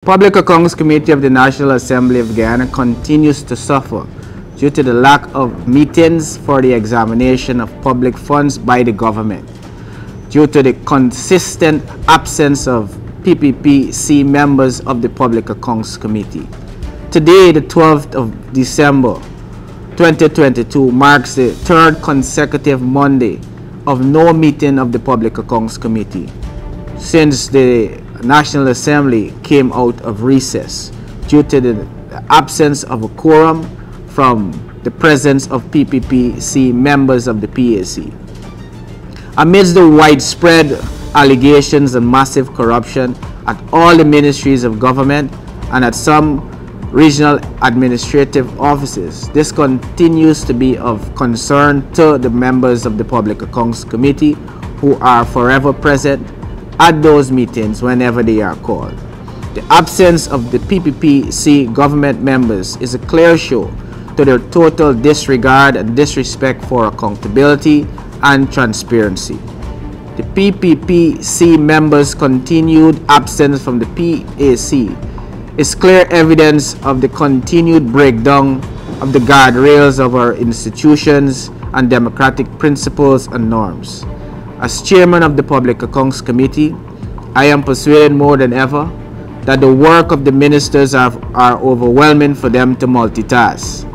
Public Accounts Committee of the National Assembly of Guyana continues to suffer due to the lack of meetings for the examination of public funds by the government, due to the consistent absence of PPPC members of the Public Accounts Committee. Today, the 12th of December 2022, marks the third consecutive Monday of no meeting of the Public Accounts Committee since the National Assembly came out of recess due to the absence of a quorum from the presence of PPPC members of the PAC. Amidst the widespread allegations and massive corruption at all the ministries of government and at some regional administrative offices, this continues to be of concern to the members of the Public Accounts Committee who are forever present at those meetings whenever they are called. The absence of the PPPC government members is a clear show to their total disregard and disrespect for accountability and transparency. The PPPC members' continued absence from the PAC is clear evidence of the continued breakdown of the guardrails of our institutions and democratic principles and norms. As chairman of the Public Accounts Committee, I am persuaded more than ever that the work of the ministers are overwhelming for them to multitask.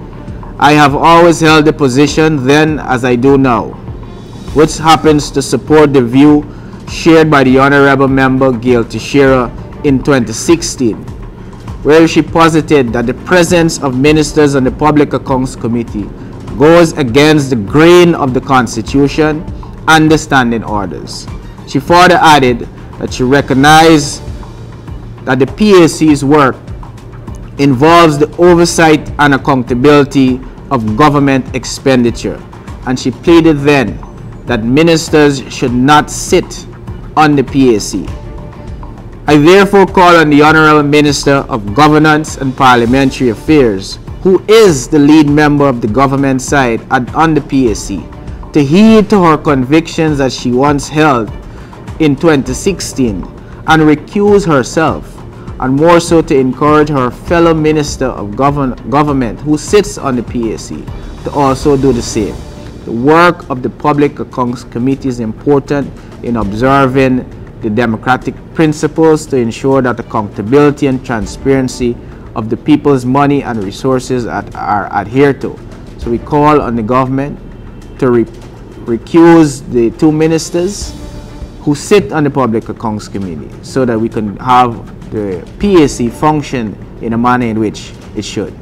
I have always held the position then as I do now, which happens to support the view shared by the Honorable Member Govt Figueira in 2016, where she posited that the presence of ministers on the Public Accounts Committee goes against the grain of the Constitution and the standing orders. She further added that she recognized that the PAC's work involves the oversight and accountability of government expenditure, and she pleaded then that ministers should not sit on the PAC. I therefore call on the Honorable Minister of Governance and Parliamentary Affairs, who is the lead member of the government side on the PAC, to heed to her convictions that she once held in 2016 and recuse herself, and more so to encourage her fellow Minister of Government who sits on the PAC to also do the same. The work of the Public Accounts Committee is important in observing the democratic principles to ensure that accountability and transparency of the people's money and resources are adhered to. So we call on the government to recuse the two ministers who sit on the Public Accounts Committee so that we can have the PAC function in a manner in which it should.